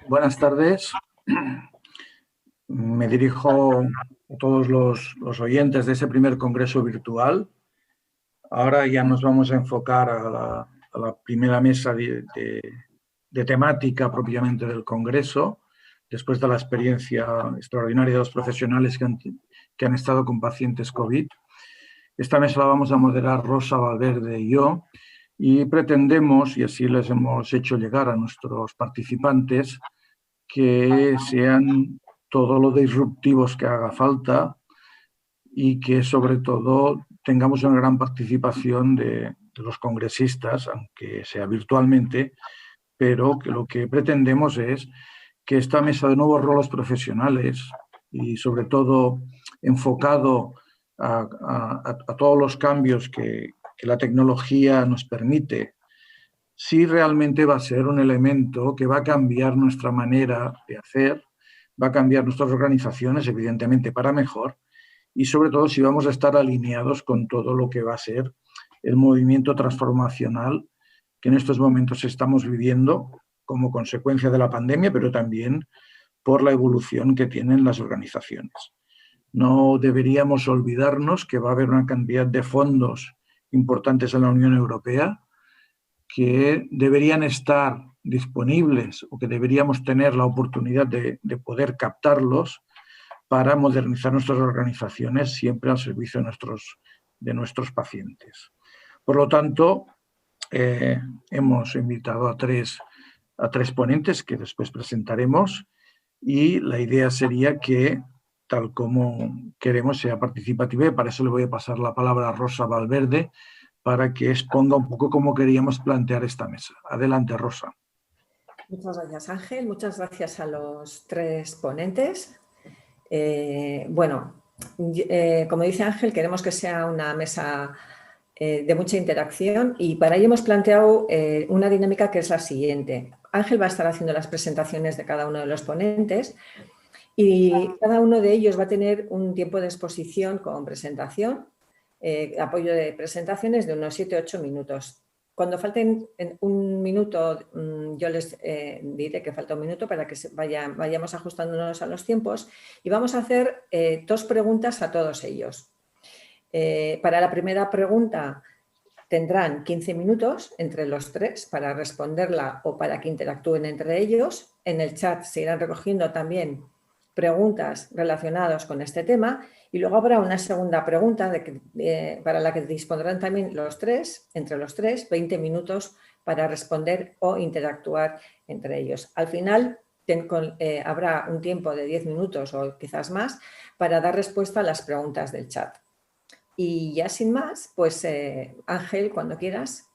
Buenas tardes. Me dirijo a todos los oyentes de ese primer congreso virtual. Ahora ya nos vamos a enfocar a la primera mesa de temática propiamente del congreso, después de la experiencia extraordinaria de los profesionales que han estado con pacientes COVID. Esta mesa la vamos a moderar Rosa Valverde y yo, y pretendemos, y así les hemos hecho llegar a nuestros participantes, que sean todo lo disruptivos que haga falta y que sobre todo tengamos una gran participación de los congresistas, aunque sea virtualmente, pero que lo que pretendemos es que esta mesa de nuevos roles profesionales y sobre todo enfocado a todos los cambios que la tecnología nos permite, sí realmente va a ser un elemento que va a cambiar nuestra manera de hacer, va a cambiar nuestras organizaciones, evidentemente para mejor, y sobre todo si vamos a estar alineados con todo lo que va a ser el movimiento transformacional que en estos momentos estamos viviendo como consecuencia de la pandemia, pero también por la evolución que tienen las organizaciones. No deberíamos olvidarnos que va a haber una cantidad de fondos importantes en la Unión Europea que deberían estar disponibles o que deberíamos tener la oportunidad de poder captarlos para modernizar nuestras organizaciones siempre al servicio de nuestros pacientes. Por lo tanto, hemos invitado a tres ponentes que después presentaremos y la idea sería que, tal como queremos, sea participativa, y para eso le voy a pasar la palabra a Rosa Valverde para que exponga un poco cómo queríamos plantear esta mesa. Adelante, Rosa. Muchas gracias, Ángel. Muchas gracias a los tres ponentes. Como dice Ángel, queremos que sea una mesa de mucha interacción y para ello hemos planteado una dinámica que es la siguiente. Ángel va a estar haciendo las presentaciones de cada uno de los ponentes y cada uno de ellos va a tener un tiempo de exposición con presentación, apoyo de presentaciones de unos 7-8 minutos. Cuando falten un minuto, yo les diré que falta un minuto para que vayamos ajustándonos a los tiempos y vamos a hacer dos preguntas a todos ellos. Para la primera pregunta tendrán 15 minutos entre los tres para responderla o para que interactúen entre ellos. En el chat se irán recogiendo también preguntas relacionadas con este tema y luego habrá una segunda pregunta para la que dispondrán también los tres, entre los tres, 20 minutos para responder o interactuar entre ellos. Al final habrá un tiempo de 10 minutos o quizás más para dar respuesta a las preguntas del chat. Y ya sin más, pues Ángel, cuando quieras.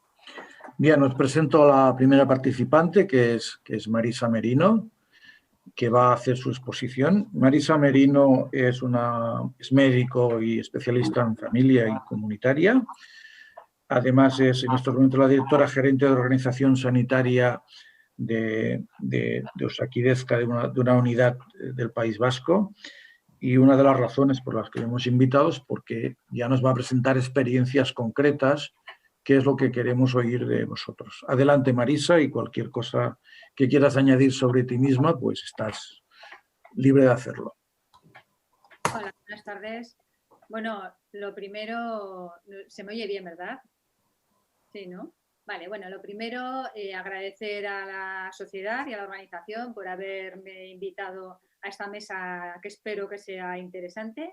Bien, os presento a la primera participante, que es Marisa Merino, que va a hacer su exposición. Marisa Merino es médico y especialista en familia y comunitaria. Además, es en estos momentos la directora gerente de organización sanitaria de Osakidezka, de una unidad del País Vasco. Y una de las razones por las que hemos invitado es porque ya nos va a presentar experiencias concretas, que es lo que queremos oír de vosotros. Adelante, Marisa, y cualquier cosa que quieras añadir sobre ti misma, pues estás libre de hacerlo. Hola, buenas tardes. Bueno, lo primero, se me oye bien, ¿verdad? Sí, ¿no? Vale, bueno, lo primero, agradecer a la sociedad y a la organización por haberme invitado a esta mesa que espero que sea interesante.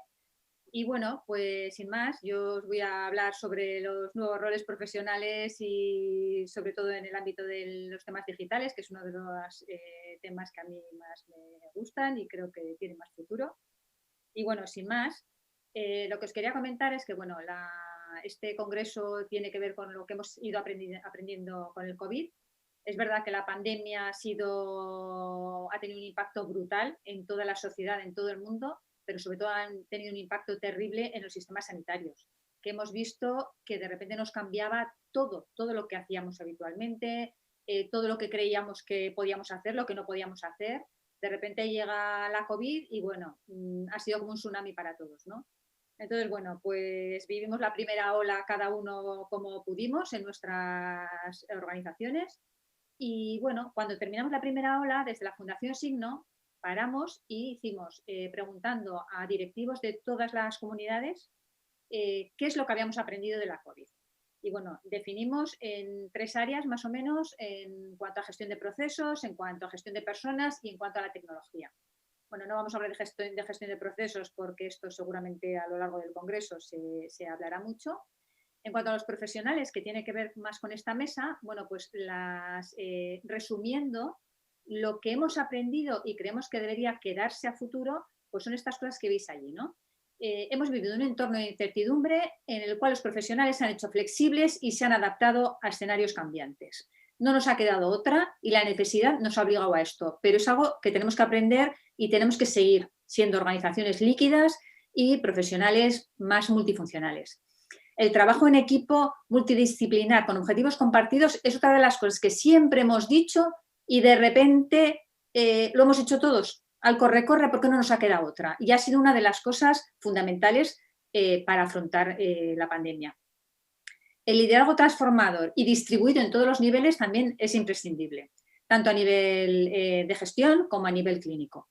Y bueno, pues sin más, yo os voy a hablar sobre los nuevos roles profesionales y sobre todo en el ámbito de los temas digitales, que es uno de los temas que a mí más me gustan y creo que tiene más futuro. Y bueno, sin más, lo que os quería comentar es que bueno, este congreso tiene que ver con lo que hemos ido aprendiendo con el COVID. Es verdad que la pandemia ha tenido un impacto brutal en toda la sociedad, en todo el mundo, pero sobre todo han tenido un impacto terrible en los sistemas sanitarios, que hemos visto que de repente nos cambiaba todo lo que hacíamos habitualmente, todo lo que creíamos que podíamos hacer, lo que no podíamos hacer. De repente llega la COVID y bueno, ha sido como un tsunami para todos, ¿no? Entonces, bueno, pues vivimos la primera ola cada uno como pudimos en nuestras organizaciones Y bueno, cuando terminamos la primera ola, desde la Fundación Signo, paramos y hicimos, preguntando a directivos de todas las comunidades qué es lo que habíamos aprendido de la COVID. Y bueno, definimos en 3 áreas más o menos en cuanto a gestión de procesos, en cuanto a gestión de personas y en cuanto a la tecnología. Bueno, no vamos a hablar de gestión de procesos porque esto seguramente a lo largo del Congreso se hablará mucho. En cuanto a los profesionales, que tiene que ver más con esta mesa, bueno, pues resumiendo, lo que hemos aprendido y creemos que debería quedarse a futuro, pues son estas cosas que veis allí, ¿no? Hemos vivido un entorno de incertidumbre en el cual los profesionales se han hecho flexibles y se han adaptado a escenarios cambiantes. No nos ha quedado otra y la necesidad nos ha obligado a esto, pero es algo que tenemos que aprender y tenemos que seguir siendo organizaciones líquidas y profesionales más multifuncionales. El trabajo en equipo multidisciplinar con objetivos compartidos es otra de las cosas que siempre hemos dicho y de repente lo hemos hecho todos. Al corre-corre porque no nos ha quedado otra. Y ha sido una de las cosas fundamentales para afrontar la pandemia. El liderazgo transformador y distribuido en todos los niveles también es imprescindible, tanto a nivel de gestión como a nivel clínico.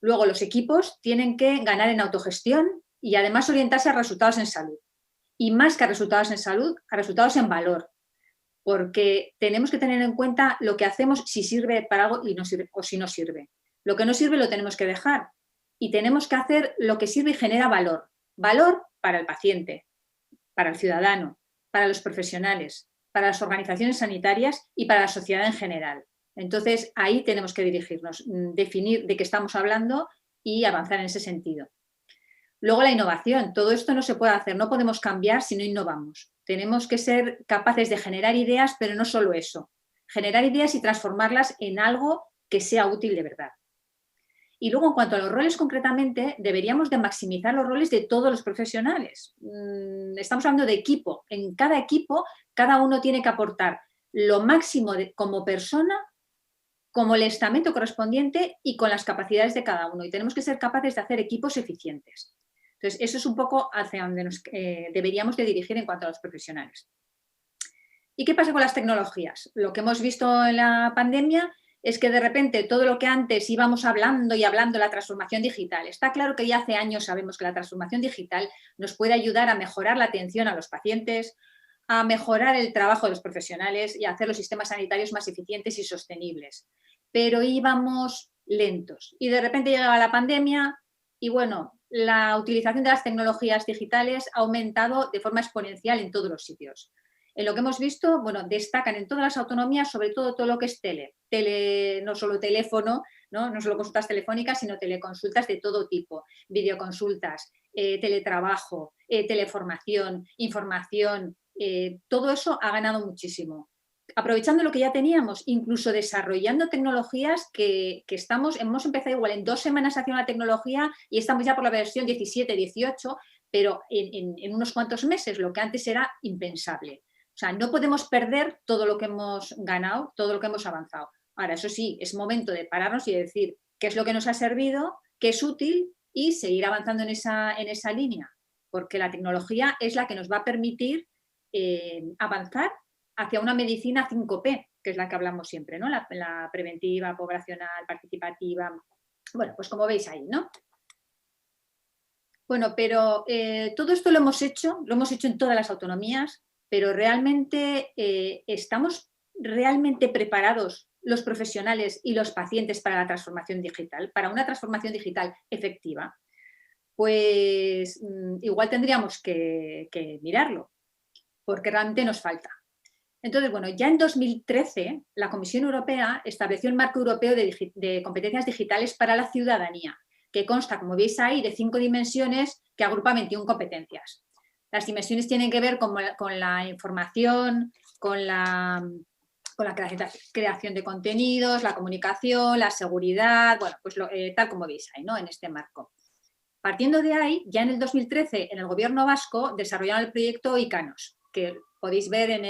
Luego, los equipos tienen que ganar en autogestión y además orientarse a resultados en salud. Y más que a resultados en salud, a resultados en valor. Porque tenemos que tener en cuenta lo que hacemos, si sirve para algo y no sirve, o si no sirve. Lo que no sirve lo tenemos que dejar y tenemos que hacer lo que sirve y genera valor. Valor para el paciente, para el ciudadano, para los profesionales, para las organizaciones sanitarias y para la sociedad en general. Entonces, ahí tenemos que dirigirnos, definir de qué estamos hablando y avanzar en ese sentido. Luego, la innovación. Todo esto no se puede hacer, no podemos cambiar si no innovamos. Tenemos que ser capaces de generar ideas, pero no solo eso. Generar ideas y transformarlas en algo que sea útil de verdad. Y luego, en cuanto a los roles concretamente, deberíamos de maximizar los roles de todos los profesionales. Estamos hablando de equipo. En cada equipo, cada uno tiene que aportar lo máximo como persona, como el estamento correspondiente y con las capacidades de cada uno. Y tenemos que ser capaces de hacer equipos eficientes. Entonces, eso es un poco hacia donde nos deberíamos de dirigir en cuanto a los profesionales. ¿Y qué pasa con las tecnologías? Lo que hemos visto en la pandemia es que de repente todo lo que antes íbamos hablando y hablando de la transformación digital, está claro que ya hace años sabemos que la transformación digital nos puede ayudar a mejorar la atención a los pacientes, a mejorar el trabajo de los profesionales y a hacer los sistemas sanitarios más eficientes y sostenibles. Pero íbamos lentos y de repente llegaba la pandemia y bueno, la utilización de las tecnologías digitales ha aumentado de forma exponencial en todos los sitios. En lo que hemos visto, bueno, destacan en todas las autonomías, sobre todo lo que es tele, no solo teléfono, no solo consultas telefónicas, sino teleconsultas de todo tipo, videoconsultas, teletrabajo, teleformación, información, todo eso ha ganado muchísimo. Aprovechando lo que ya teníamos, incluso desarrollando tecnologías que hemos empezado igual en 2 semanas hacia una tecnología y estamos ya por la versión 17, 18, pero en unos cuantos meses, lo que antes era impensable. O sea, no podemos perder todo lo que hemos ganado, todo lo que hemos avanzado. Ahora, eso sí, es momento de pararnos y de decir qué es lo que nos ha servido, qué es útil y seguir avanzando en esa línea, porque la tecnología es la que nos va a permitir avanzar hacia una medicina 5P, que es la que hablamos siempre, ¿no? La preventiva, poblacional, participativa. Bueno, pues como veis ahí, ¿no? Bueno, pero todo esto lo hemos hecho en todas las autonomías, pero realmente ¿estamos realmente preparados los profesionales y los pacientes para la transformación digital, para una transformación digital efectiva? Pues igual tendríamos que mirarlo, porque realmente nos falta. Entonces, bueno, ya en 2013 la Comisión Europea estableció el Marco Europeo de Competencias Digitales para la Ciudadanía, que consta, como veis ahí, de 5 dimensiones que agrupa 21 competencias. Las dimensiones tienen que ver con la información, con la creación de contenidos, la comunicación, la seguridad, bueno, pues tal como veis ahí, ¿no? En este marco. Partiendo de ahí, ya en el 2013, en el Gobierno vasco, desarrollaron el proyecto ICANOS, que podéis ver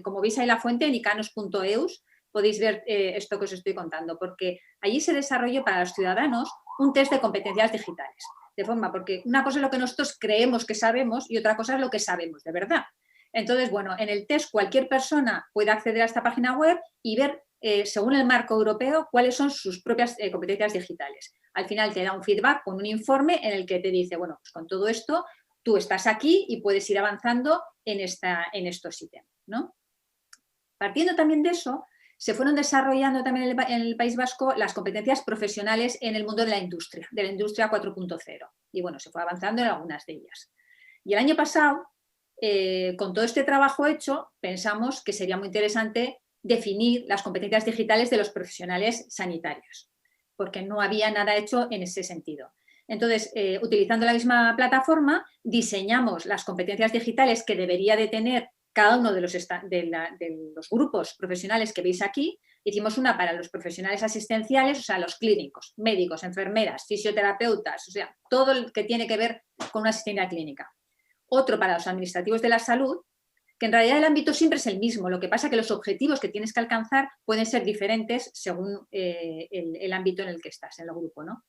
como veis ahí la fuente, en icanos.eus, podéis ver esto que os estoy contando, porque allí se desarrolló para los ciudadanos un test de competencias digitales. De forma, porque una cosa es lo que nosotros creemos que sabemos y otra cosa es lo que sabemos de verdad. Entonces, bueno, en el test cualquier persona puede acceder a esta página web y ver, según el marco europeo, cuáles son sus propias competencias digitales. Al final te da un feedback con un informe en el que te dice, bueno, pues con todo esto tú estás aquí y puedes ir avanzando en estos ítems, ¿no? Partiendo también de eso, se fueron desarrollando también en el País Vasco las competencias profesionales en el mundo de la industria 4.0. Y bueno, se fue avanzando en algunas de ellas. Y el año pasado, con todo este trabajo hecho, pensamos que sería muy interesante definir las competencias digitales de los profesionales sanitarios, porque no había nada hecho en ese sentido. Entonces, utilizando la misma plataforma, diseñamos las competencias digitales que debería de tener cada uno de los grupos profesionales que veis aquí. Hicimos una para los profesionales asistenciales, o sea, los clínicos, médicos, enfermeras, fisioterapeutas, o sea, todo lo que tiene que ver con una asistencia clínica. Otro para los administrativos de la salud, que en realidad el ámbito siempre es el mismo, lo que pasa es que los objetivos que tienes que alcanzar pueden ser diferentes según el ámbito en el que estás, en el grupo, ¿no?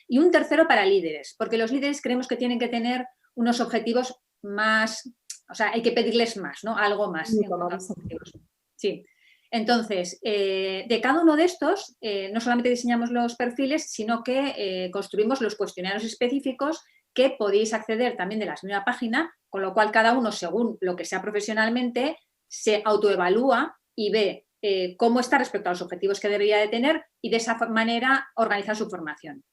Y un tercero para líderes, porque los líderes creemos que tienen que tener unos objetivos más, o sea, hay que pedirles más, ¿no? Algo más. Sí. Entonces, de cada uno de estos, no solamente diseñamos los perfiles, sino que construimos los cuestionarios específicos que podéis acceder también de la misma página, con lo cual cada uno, según lo que sea profesionalmente, se autoevalúa y ve cómo está respecto a los objetivos que debería de tener y de esa manera organizar su formación.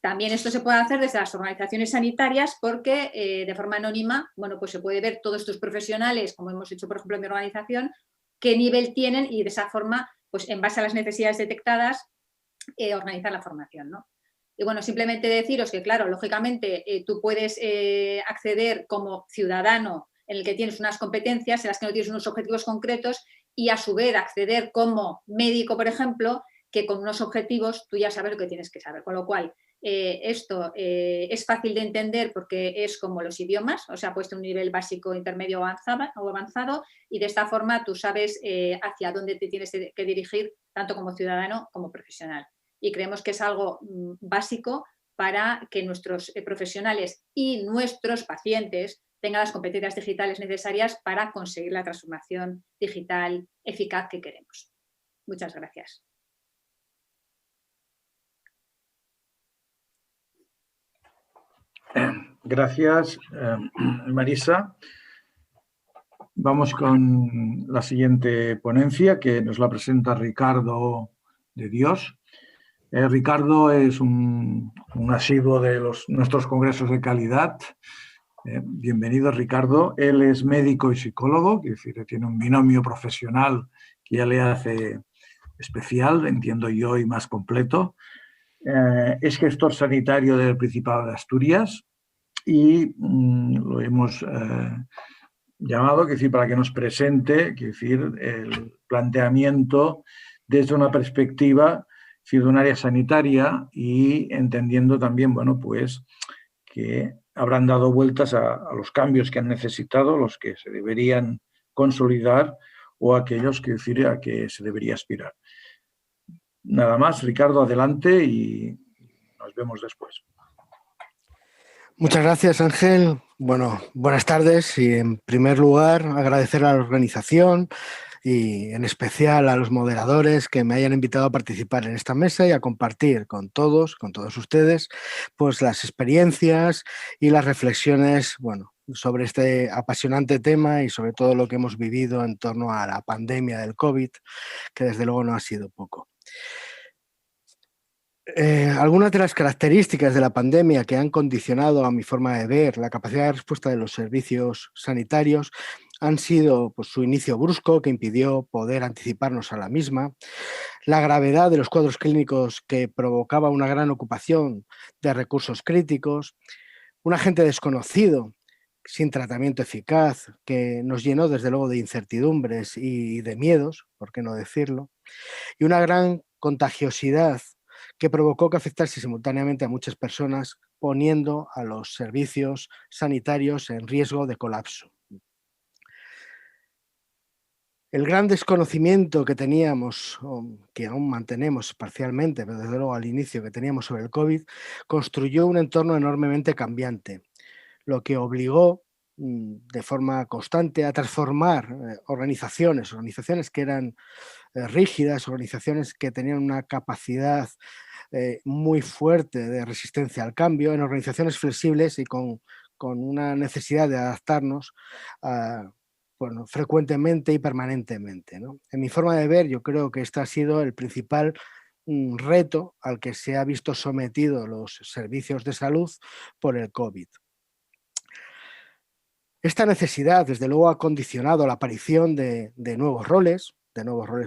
También esto se puede hacer desde las organizaciones sanitarias porque de forma anónima, bueno, pues se puede ver todos estos profesionales, como hemos hecho por ejemplo en mi organización, qué nivel tienen y de esa forma, pues en base a las necesidades detectadas, organizar la formación, ¿no? Y bueno, simplemente deciros que, claro, lógicamente tú puedes acceder como ciudadano en el que tienes unas competencias, en las que no tienes unos objetivos concretos y a su vez acceder como médico, por ejemplo, que con unos objetivos tú ya sabes lo que tienes que saber. Con lo cual, esto es fácil de entender porque es como los idiomas, o sea, puesto un nivel básico, intermedio o avanzado y de esta forma tú sabes hacia dónde te tienes que dirigir, tanto como ciudadano como profesional. Y creemos que es algo básico para que nuestros profesionales y nuestros pacientes tengan las competencias digitales necesarias para conseguir la transformación digital eficaz que queremos. Muchas gracias. Gracias, Marisa. Vamos con la siguiente ponencia que nos la presenta Ricardo de Dios. Ricardo es un asiduo de nuestros congresos de calidad. Bienvenido, Ricardo. Él es médico y psicólogo, es decir, tiene un binomio profesional que ya le hace especial, entiendo yo, y más completo. Es gestor sanitario del Principado de Asturias y lo hemos llamado para que nos presente el planteamiento desde una perspectiva de un área sanitaria y entendiendo también, bueno, pues que habrán dado vueltas a los cambios que han necesitado, los que se deberían consolidar o aquellos a que se debería aspirar. Nada más, Ricardo, adelante y nos vemos después. Muchas gracias, Ángel. Bueno, buenas tardes y en primer lugar agradecer a la organización y en especial a los moderadores que me hayan invitado a participar en esta mesa y a compartir con todos ustedes, pues las experiencias y las reflexiones, bueno, sobre este apasionante tema y sobre todo lo que hemos vivido en torno a la pandemia del COVID, que desde luego no ha sido poco. Algunas de las características de la pandemia que han condicionado a mi forma de ver la capacidad de respuesta de los servicios sanitarios han sido pues, su inicio brusco, que impidió poder anticiparnos a la misma, la gravedad de los cuadros clínicos que provocaba una gran ocupación de recursos críticos, un agente desconocido sin tratamiento eficaz que nos llenó desde luego de incertidumbres y de miedos, por qué no decirlo, y una gran contagiosidad que provocó que afectase simultáneamente a muchas personas, poniendo a los servicios sanitarios en riesgo de colapso. El gran desconocimiento que teníamos, que aún mantenemos parcialmente, pero desde luego al inicio que teníamos sobre el COVID, construyó un entorno enormemente cambiante, lo que obligó de forma constante a transformar organizaciones que eran rígidas, organizaciones que tenían una capacidad muy fuerte de resistencia al cambio, en organizaciones flexibles y con una necesidad de adaptarnos bueno, frecuentemente y permanentemente, ¿no? En mi forma de ver, yo creo que este ha sido el principal reto al que se ha visto sometido los servicios de salud por el COVID. Esta necesidad, desde luego, ha condicionado la aparición de nuevos roles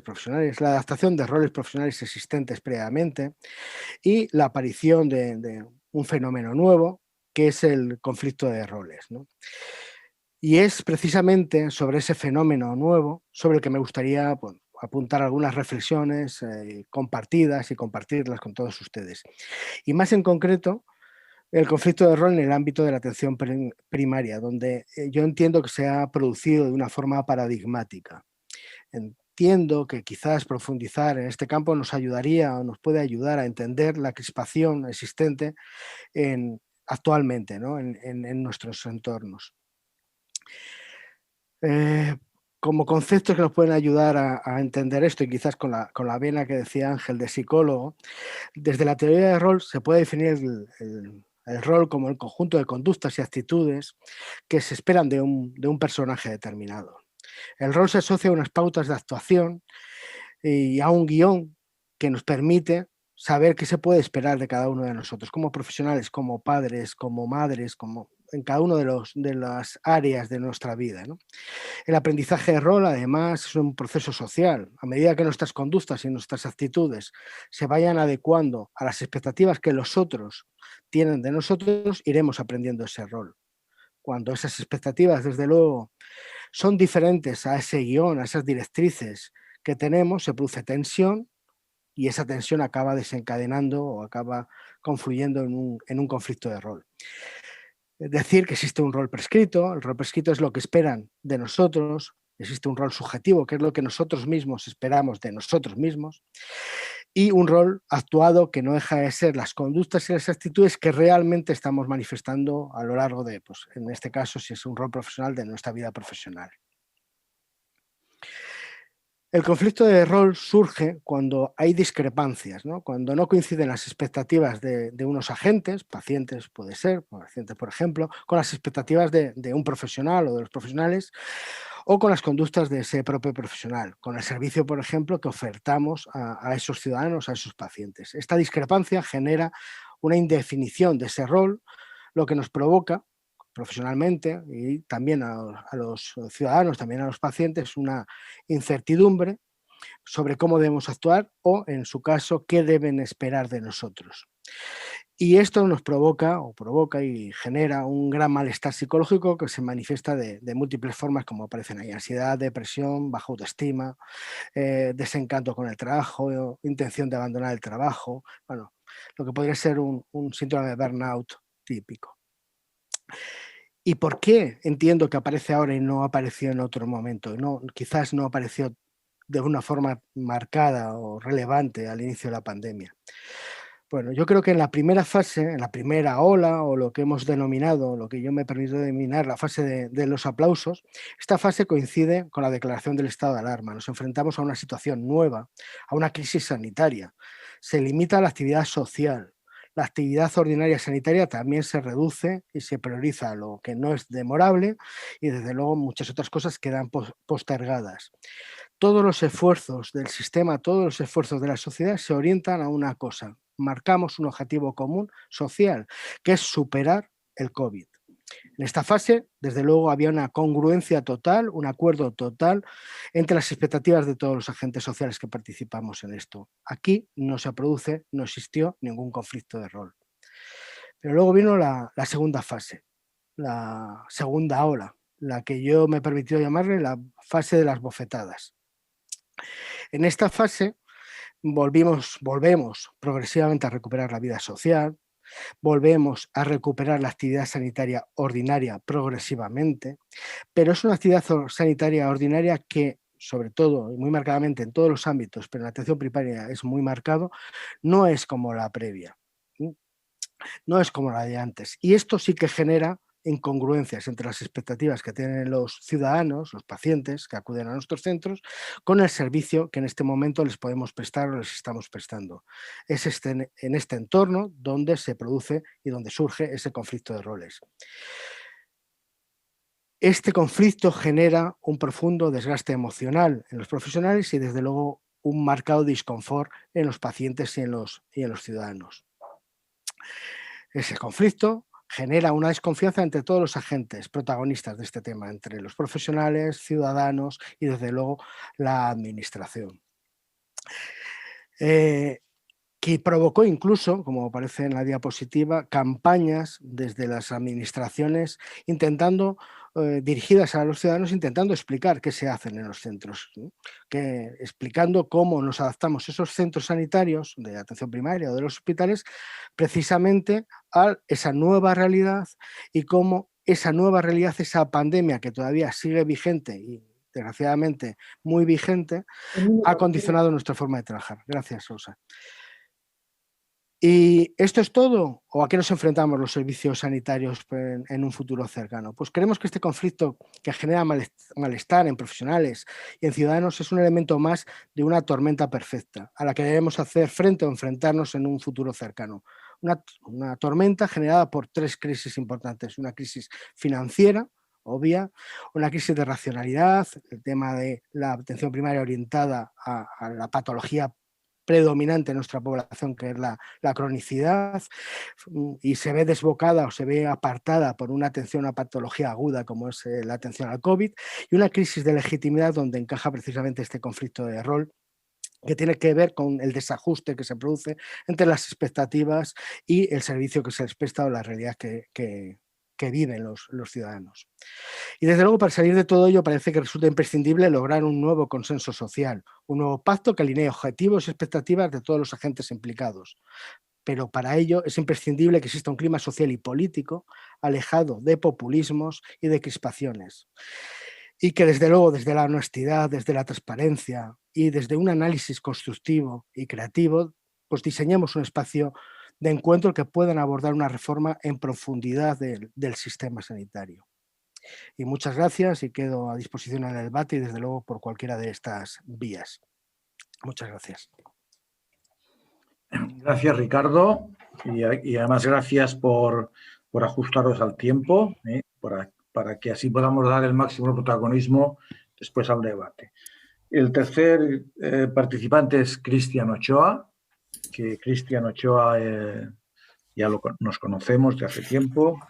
profesionales, la adaptación de roles profesionales existentes previamente y la aparición de un fenómeno nuevo, que es el conflicto de roles, ¿no? Y es precisamente sobre ese fenómeno nuevo sobre el que me gustaría, bueno, apuntar algunas reflexiones compartidas y compartirlas con todos ustedes. Y más en concreto, el conflicto de rol en el ámbito de la atención primaria, donde yo entiendo que se ha producido de una forma paradigmática. Entiendo que quizás profundizar en este campo nos ayudaría o nos puede ayudar a entender la crispación existente actualmente, ¿no? en nuestros entornos. Como conceptos que nos pueden ayudar a entender esto, y quizás con la vena que decía Ángel de psicólogo, desde la teoría de rol se puede definir el rol como el conjunto de conductas y actitudes que se esperan de un personaje determinado. El rol se asocia a unas pautas de actuación y a un guión que nos permite saber qué se puede esperar de cada uno de nosotros, como profesionales, como padres, como madres, como en cada una de las áreas de nuestra vida, ¿no? El aprendizaje de rol, además, es un proceso social. A medida que nuestras conductas y nuestras actitudes se vayan adecuando a las expectativas que los otros tienen de nosotros, iremos aprendiendo ese rol. Cuando esas expectativas, desde luego, son diferentes a ese guión, a esas directrices que tenemos, se produce tensión y esa tensión acaba desencadenando o acaba confluyendo en un conflicto de rol. Es decir, que existe un rol prescrito, el rol prescrito es lo que esperan de nosotros, existe un rol subjetivo, que es lo que nosotros mismos esperamos de nosotros mismos, y un rol actuado que no deja de ser las conductas y las actitudes que realmente estamos manifestando a lo largo de, pues, en este caso, si es un rol profesional, de nuestra vida profesional. El conflicto de rol surge cuando hay discrepancias, ¿no? Cuando no coinciden las expectativas de unos agentes, pacientes puede ser, pacientes por ejemplo, con las expectativas de un profesional o de los profesionales, o con las conductas de ese propio profesional, con el servicio, por ejemplo, que ofertamos a esos ciudadanos, a esos pacientes. Esta discrepancia genera una indefinición de ese rol, lo que nos provoca profesionalmente y también a los ciudadanos, también a los pacientes, una incertidumbre sobre cómo debemos actuar o, en su caso, qué deben esperar de nosotros. Y esto nos provoca y genera un gran malestar psicológico que se manifiesta de múltiples formas, como aparecen ahí: ansiedad, depresión, baja autoestima, desencanto con el trabajo, intención de abandonar el trabajo, bueno, lo que podría ser un síndrome de burnout típico. ¿Y por qué entiendo que aparece ahora y no apareció en otro momento? Quizás no apareció de una forma marcada o relevante al inicio de la pandemia. Bueno, yo creo que en la primera fase, en la primera ola, o lo que hemos denominado, lo que yo me he permitido denominar la fase de los aplausos, esta fase coincide con la declaración del estado de alarma. Nos enfrentamos a una situación nueva, a una crisis sanitaria. Se limita la actividad social. La actividad ordinaria sanitaria también se reduce y se prioriza lo que no es demorable y, desde luego, muchas otras cosas quedan postergadas. Todos los esfuerzos del sistema, todos los esfuerzos de la sociedad se orientan a una cosa: marcamos un objetivo común social, que es superar el COVID. En esta fase, desde luego, había una congruencia total, un acuerdo total entre las expectativas de todos los agentes sociales que participamos en esto. Aquí no existió ningún conflicto de rol. Pero luego vino la segunda fase, la segunda ola, la que yo me he permitido llamarle la fase de las bofetadas. En esta fase volvemos progresivamente a recuperar la vida social, volvemos a recuperar la actividad sanitaria ordinaria progresivamente, pero es una actividad sanitaria ordinaria que, sobre todo y muy marcadamente en todos los ámbitos, pero en la atención primaria es muy marcado, no es como la previa, no es como la de antes. Y esto sí que genera incongruencias entre las expectativas que tienen los ciudadanos, los pacientes que acuden a nuestros centros, con el servicio que en este momento les podemos prestar o les estamos prestando. Es en este entorno donde se produce y donde surge ese conflicto de roles. Este conflicto genera un profundo desgaste emocional en los profesionales y, desde luego, un marcado disconfort en los pacientes y en los ciudadanos. Ese conflicto genera una desconfianza entre todos los agentes protagonistas de este tema, entre los profesionales, ciudadanos y, desde luego, la administración. Que provocó incluso, como aparece en la diapositiva, campañas desde las administraciones dirigidas a los ciudadanos, intentando explicar qué se hacen en los centros, ¿sí? Explicando cómo nos adaptamos esos centros sanitarios de atención primaria o de los hospitales precisamente a esa nueva realidad, y cómo esa nueva realidad, esa pandemia que todavía sigue vigente y desgraciadamente muy vigente, ha condicionado nuestra forma de trabajar. Gracias, Rosa. ¿Y esto es todo? ¿O a qué nos enfrentamos los servicios sanitarios en un futuro cercano? Pues creemos que este conflicto, que genera malestar en profesionales y en ciudadanos, es un elemento más de una tormenta perfecta a la que debemos hacer frente o enfrentarnos en un futuro cercano. Una tormenta generada por 3 crisis importantes: una crisis financiera obvia, una crisis de racionalidad, el tema de la atención primaria orientada a la patología predominante en nuestra población, que es la cronicidad, y se ve desbocada o se ve apartada por una atención a patología aguda como es la atención al COVID, y una crisis de legitimidad donde encaja precisamente este conflicto de rol, que tiene que ver con el desajuste que se produce entre las expectativas y el servicio que se les presta o la realidad que viven los ciudadanos. Y, desde luego, para salir de todo ello parece que resulta imprescindible lograr un nuevo consenso social, un nuevo pacto que alinee objetivos y expectativas de todos los agentes implicados. Pero para ello es imprescindible que exista un clima social y político alejado de populismos y de crispaciones. Y que, desde luego, desde la honestidad, desde la transparencia y desde un análisis constructivo y creativo, pues diseñemos un espacio de encuentro que puedan abordar una reforma en profundidad del sistema sanitario. Y muchas gracias, y quedo a disposición en el debate y, desde luego, por cualquiera de estas vías. Muchas gracias. Gracias, Ricardo, y además gracias por ajustaros al tiempo, para que así podamos dar el máximo protagonismo después al debate. El tercer participante es Cristian Ochoa, que Cristian Ochoa ya nos conocemos de hace tiempo.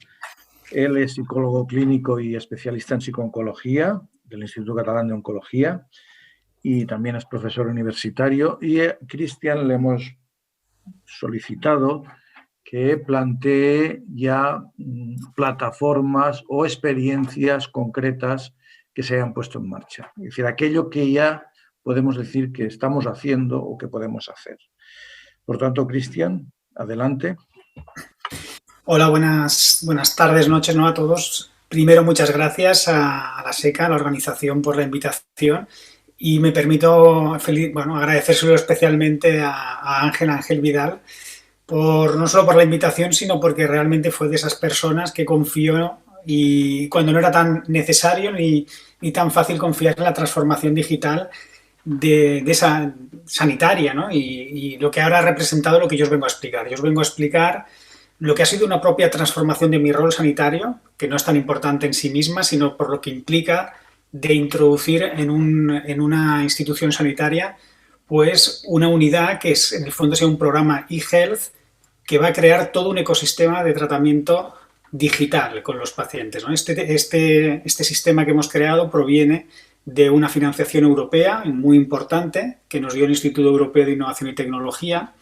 Él es psicólogo clínico y especialista en psicooncología del Instituto Catalán de Oncología, y también es profesor universitario. Y a Cristian le hemos solicitado que plantee ya plataformas o experiencias concretas que se hayan puesto en marcha. Es decir, aquello que ya podemos decir que estamos haciendo o que podemos hacer. Por tanto, Cristian, adelante. Hola, buenas tardes, noches, ¿no?, a todos. Primero, muchas gracias a la SECA, a la organización, por la invitación, y me permito agradecérselo especialmente a Ángel Vidal, no solo por la invitación, sino porque realmente fue de esas personas que confió, y cuando no era tan necesario ni tan fácil confiar en la transformación digital de esa sanitaria, ¿no? Y lo que ahora ha representado lo que yo os vengo a explicar. Yo os vengo a explicar lo que ha sido una propia transformación de mi rol sanitario, que no es tan importante en sí misma, sino por lo que implica de introducir en una institución sanitaria pues una unidad que en el fondo sea un programa eHealth, que va a crear todo un ecosistema de tratamiento digital con los pacientes, ¿no? Este sistema que hemos creado proviene de una financiación europea muy importante que nos dio el Instituto Europeo de Innovación y Tecnología,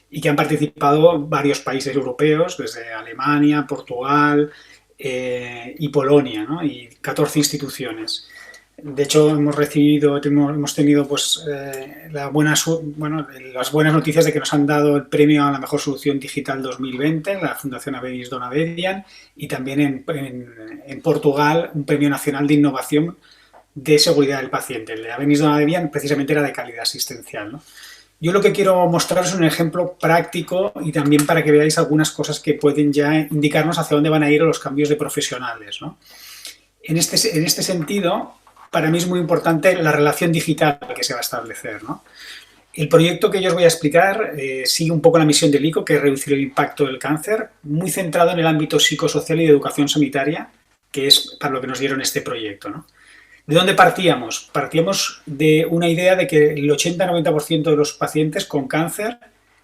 y que han participado varios países europeos, desde Alemania, Portugal y Polonia, ¿no? Y 14 instituciones. De hecho, hemos tenido pues, las buenas noticias de que nos han dado el premio a la mejor solución digital 2020, la Fundación Avedis Donavedian, y también en Portugal un premio nacional de innovación de seguridad del paciente. El de Avedis Donavedian precisamente era de calidad asistencial, ¿no? Yo lo que quiero mostraros es un ejemplo práctico y también para que veáis algunas cosas que pueden ya indicarnos hacia dónde van a ir los cambios de profesionales, ¿no? En este sentido, para mí es muy importante la relación digital que se va a establecer, ¿no? El proyecto que yo os voy a explicar sigue un poco la misión del ICO, que es reducir el impacto del cáncer, muy centrado en el ámbito psicosocial y de educación sanitaria, que es para lo que nos dieron este proyecto, ¿no? ¿De dónde partíamos? Partíamos de una idea de que el 80-90% de los pacientes con cáncer,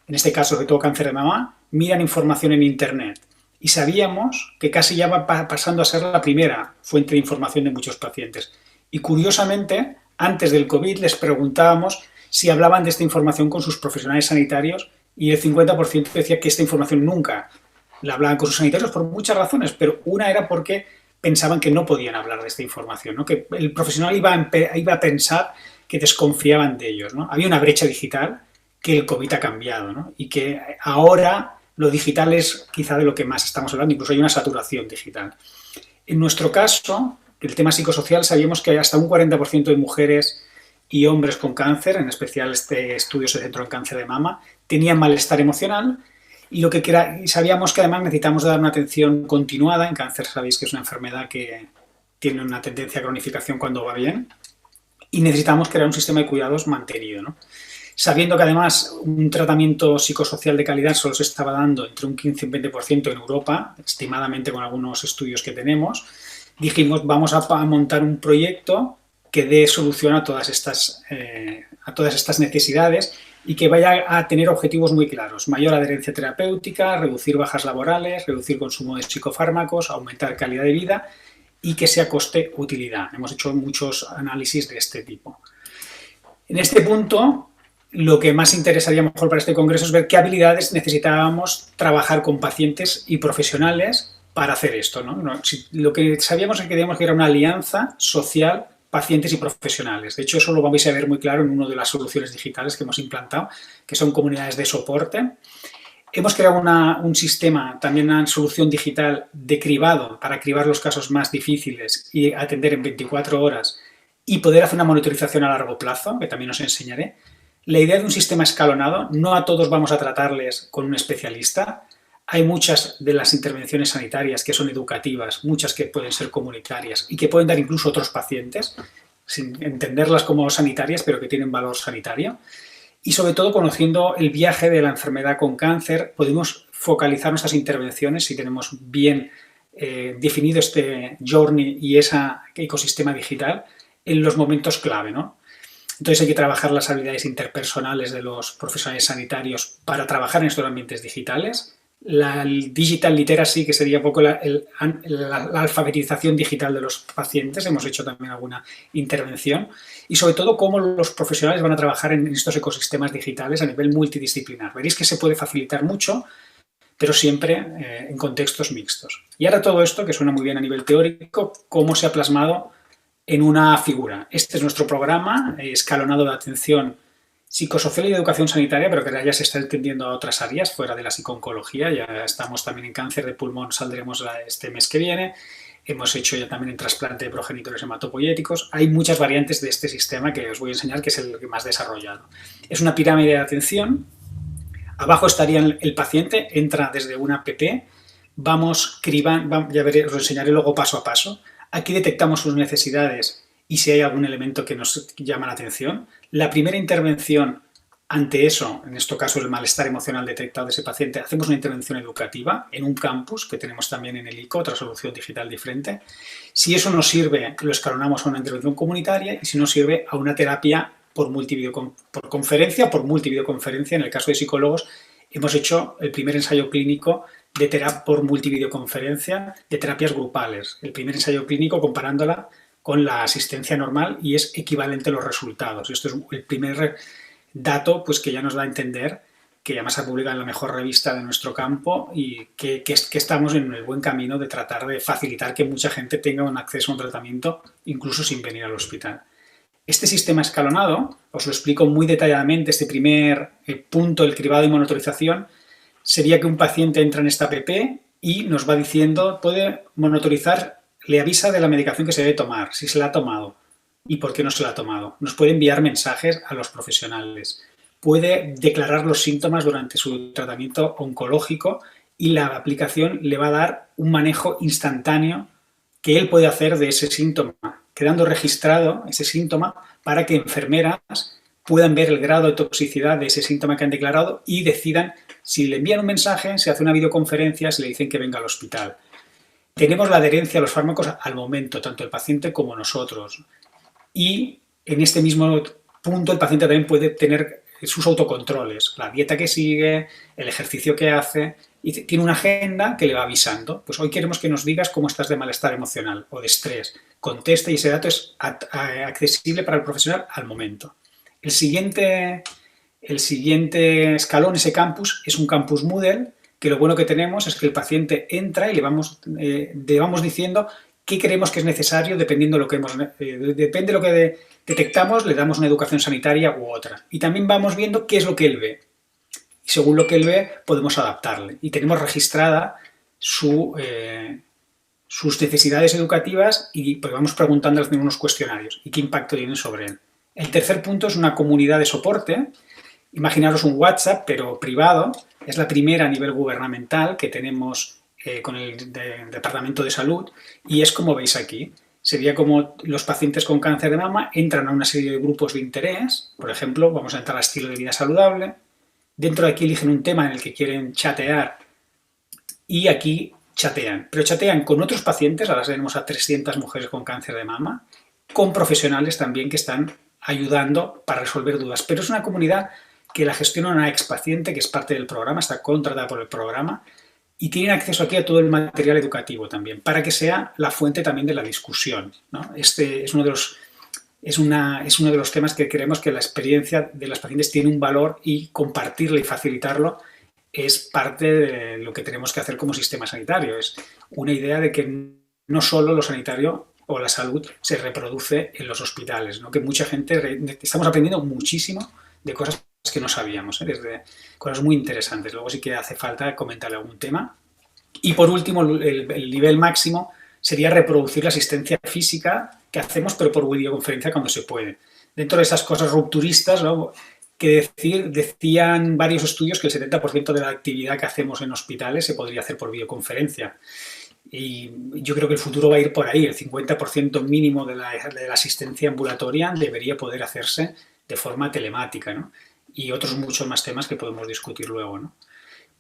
en este caso sobre todo cáncer de mama, miran información en Internet. Y sabíamos que casi ya va pasando a ser la primera fuente de información de muchos pacientes. Y curiosamente, antes del COVID les preguntábamos si hablaban de esta información con sus profesionales sanitarios y el 50% decía que esta información nunca la hablaban con sus sanitarios por muchas razones, pero una era porque pensaban que no podían hablar de esta información, ¿no? Que el profesional iba a pensar que desconfiaban de ellos, ¿no? Había una brecha digital que el COVID ha cambiado, ¿no? Y que ahora lo digital es quizá de lo que más estamos hablando, incluso hay una saturación digital. En nuestro caso, el tema psicosocial, sabíamos que hasta un 40% de mujeres y hombres con cáncer, en especial este estudio se centró en cáncer de mama, tenían malestar emocional y sabíamos que además necesitamos dar una atención continuada. En cáncer sabéis que es una enfermedad que tiene una tendencia a cronificación cuando va bien y necesitamos crear un sistema de cuidados mantenido, ¿no? Sabiendo que además un tratamiento psicosocial de calidad solo se estaba dando entre un 15 y un 20% en Europa, estimadamente con algunos estudios que tenemos, dijimos vamos a montar un proyecto que dé solución a todas estas necesidades y que vaya a tener objetivos muy claros: mayor adherencia terapéutica, reducir bajas laborales, reducir consumo de psicofármacos, aumentar calidad de vida y que sea coste-utilidad. Hemos hecho muchos análisis de este tipo. En este punto, lo que más interesaría mejor para este congreso es ver qué habilidades necesitábamos trabajar con pacientes y profesionales para hacer esto, ¿no? Lo que sabíamos es que queríamos que era una alianza social, pacientes y profesionales. De hecho, eso lo vais a ver muy claro en una de las soluciones digitales que hemos implantado, que son comunidades de soporte. Hemos creado un sistema, también una solución digital de cribado para cribar los casos más difíciles y atender en 24 horas y poder hacer una monitorización a largo plazo, que también os enseñaré. La idea de un sistema escalonado, no a todos vamos a tratarles con un especialista. Hay muchas de las intervenciones sanitarias que son educativas, muchas que pueden ser comunitarias y que pueden dar incluso otros pacientes, sin entenderlas como sanitarias, pero que tienen valor sanitario. Y sobre todo, conociendo el viaje de la enfermedad con cáncer, podemos focalizar nuestras intervenciones si tenemos bien definido este journey y ese ecosistema digital en los momentos clave, ¿no? Entonces hay que trabajar las habilidades interpersonales de los profesionales sanitarios para trabajar en estos ambientes digitales. La digital literacy, que sería un poco la alfabetización digital de los pacientes, hemos hecho también alguna intervención, y sobre todo cómo los profesionales van a trabajar en estos ecosistemas digitales a nivel multidisciplinar. Veréis que se puede facilitar mucho, pero siempre en contextos mixtos. Y ahora todo esto, que suena muy bien a nivel teórico, cómo se ha plasmado en una figura. Este es nuestro programa escalonado de atención psicosocial y de educación sanitaria, pero que ya se está extendiendo a otras áreas fuera de la psicooncología. Ya estamos también en cáncer de pulmón, saldremos este mes que viene. Hemos hecho ya también en trasplante de progenitores hematopoyéticos. Hay muchas variantes de este sistema que os voy a enseñar, que es el que más desarrollado. Es una pirámide de atención. Abajo estaría el paciente, entra desde una app, vamos cribando, ya veréis, os lo enseñaré luego paso a paso. Aquí detectamos sus necesidades y si hay algún elemento que nos llama la atención. La primera intervención ante eso, en este caso el malestar emocional detectado de ese paciente, hacemos una intervención educativa en un campus que tenemos también en el ICO, otra solución digital diferente. Si eso nos sirve, lo escalonamos a una intervención comunitaria y si no sirve, a una terapia por conferencia, por multivideoconferencia. En el caso de psicólogos, hemos hecho el primer ensayo clínico de terapia por multivideoconferencia de terapias grupales. El primer ensayo clínico comparándola con la asistencia normal y es equivalente a los resultados. Esto es el primer dato pues, que ya nos da a entender que además se publica en la mejor revista de nuestro campo y que estamos en el buen camino de tratar de facilitar que mucha gente tenga un acceso a un tratamiento incluso sin venir al hospital. Este sistema escalonado, os lo explico muy detalladamente, este primer punto, el cribado y monitorización, sería que un paciente entra en esta app y nos va diciendo, puede monitorizar, le avisa de la medicación que se debe tomar, si se la ha tomado y por qué no se la ha tomado. Nos puede enviar mensajes a los profesionales. puede declarar los síntomas durante su tratamiento oncológico y la aplicación le va a dar un manejo instantáneo que él puede hacer de ese síntoma, quedando registrado ese síntoma para que enfermeras puedan ver el grado de toxicidad de ese síntoma que han declarado y decidan si le envían un mensaje, se hace una videoconferencia, si le dicen que venga al hospital. Tenemos la adherencia a los fármacos al momento, tanto el paciente como nosotros. Y en este mismo punto el paciente también puede tener sus autocontroles, la dieta que sigue, el ejercicio que hace, y tiene una agenda que le va avisando. Pues hoy queremos que nos digas cómo estás de malestar emocional o de estrés. Contesta y ese dato es accesible para el profesional al momento. El siguiente escalón, ese campus, es un campus Moodle, que lo bueno que tenemos es que el paciente entra y le vamos diciendo qué creemos que es necesario dependiendo de lo que depende de lo que detectamos, le damos una educación sanitaria u otra. Y también vamos viendo qué es lo que él ve. Y según lo que él ve, podemos adaptarle. Y tenemos registrada sus necesidades educativas y pues vamos preguntando en unos cuestionarios y qué impacto tienen sobre él. El tercer punto es una comunidad de soporte. Imaginaros un WhatsApp, pero privado. Es la primera a nivel gubernamental que tenemos con el Departamento de Salud y es como veis aquí. Sería como los pacientes con cáncer de mama entran a una serie de grupos de interés. Por ejemplo, vamos a entrar a estilo de vida saludable. Dentro de aquí eligen un tema en el que quieren chatear y aquí chatean. Pero chatean con otros pacientes, ahora tenemos a 300 mujeres con cáncer de mama, con profesionales también que están ayudando para resolver dudas. Pero es una comunidad que la gestiona una expaciente que es parte del programa, está contratada por el programa y tienen acceso aquí a todo el material educativo también, para que sea la fuente también de la discusión, ¿no? Este es uno de los temas que creemos que la experiencia de las pacientes tiene un valor y compartirla y facilitarlo es parte de lo que tenemos que hacer como sistema sanitario. Es una idea de que no solo lo sanitario o la salud se reproduce en los hospitales, ¿no? Que mucha gente, estamos aprendiendo muchísimo de cosas que no sabíamos, desde cosas muy interesantes. Luego sí que hace falta comentarle algún tema. Y por último, el nivel máximo sería reproducir la asistencia física que hacemos, pero por videoconferencia cuando se puede. Dentro de esas cosas rupturistas, ¿no? Decían varios estudios que el 70% de la actividad que hacemos en hospitales se podría hacer por videoconferencia. Y yo creo que el futuro va a ir por ahí. El 50% mínimo de la asistencia ambulatoria debería poder hacerse de forma telemática, ¿no? Y otros muchos más temas que podemos discutir luego, ¿no?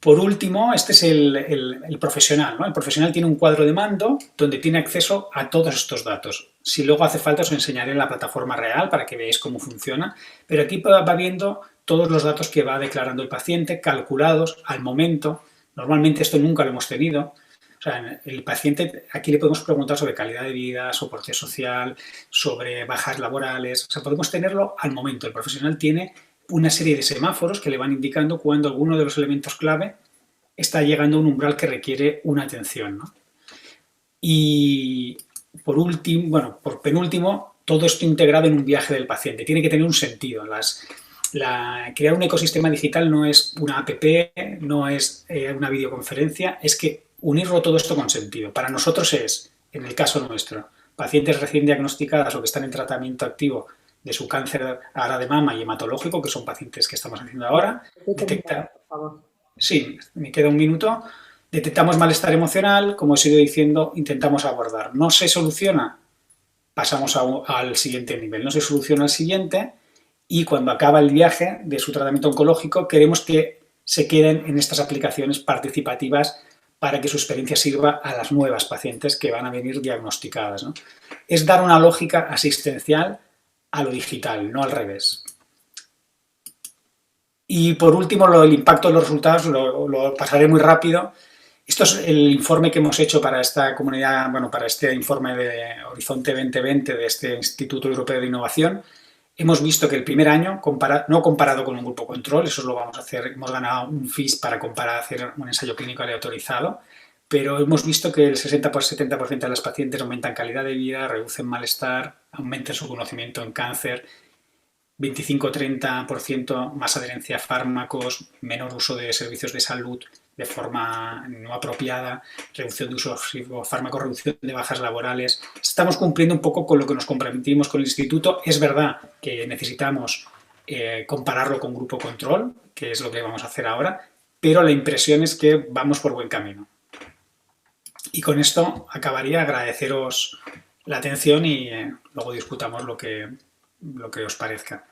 Por último, este es el profesional, ¿no? El profesional tiene un cuadro de mando donde tiene acceso a todos estos datos. Si luego hace falta os enseñaré en la plataforma real para que veáis cómo funciona, pero aquí va viendo todos los datos que va declarando el paciente, calculados al momento. Normalmente esto nunca lo hemos tenido. O sea, el paciente, aquí le podemos preguntar sobre calidad de vida, soporte social, sobre bajas laborales. O sea, podemos tenerlo al momento. El profesional tiene una serie de semáforos que le van indicando cuando alguno de los elementos clave está llegando a un umbral que requiere una atención, ¿no? Y por último, bueno, por penúltimo, todo esto integrado en un viaje del paciente. Tiene que tener un sentido. Crear un ecosistema digital no es una app, no es una videoconferencia, es que unirlo todo esto con sentido. Para nosotros es, en el caso nuestro, pacientes recién diagnosticadas o que están en tratamiento activo de su cáncer ahora de mama y hematológico, que son pacientes que estamos haciendo ahora. Sí, me queda un minuto. Detectamos malestar emocional, como os he ido diciendo, intentamos abordar. No se soluciona, pasamos al siguiente nivel. No se soluciona al siguiente y cuando acaba el viaje de su tratamiento oncológico queremos que se queden en estas aplicaciones participativas para que su experiencia sirva a las nuevas pacientes que van a venir diagnosticadas, ¿no? Es dar una lógica asistencial a lo digital, no al revés. Y por último, el impacto de los resultados lo pasaré muy rápido. Esto es el informe que hemos hecho para esta comunidad, bueno, para este informe de Horizonte 2020 de este Instituto Europeo de Innovación. Hemos visto que el primer año, no comparado con un grupo control, eso lo vamos a hacer, hemos ganado un FIS para hacer un ensayo clínico aleatorizado, pero hemos visto que el 60-70% de las pacientes aumentan calidad de vida, reducen malestar, aumentan su conocimiento en cáncer, 25-30% más adherencia a fármacos, menor uso de servicios de salud de forma no apropiada, reducción de uso de fármacos, reducción de bajas laborales. Estamos cumpliendo un poco con lo que nos comprometimos con el instituto. Es verdad que necesitamos compararlo con grupo control, que es lo que vamos a hacer ahora, pero la impresión es que vamos por buen camino. Y con esto acabaría, agradeceros la atención y luego discutamos lo que os parezca.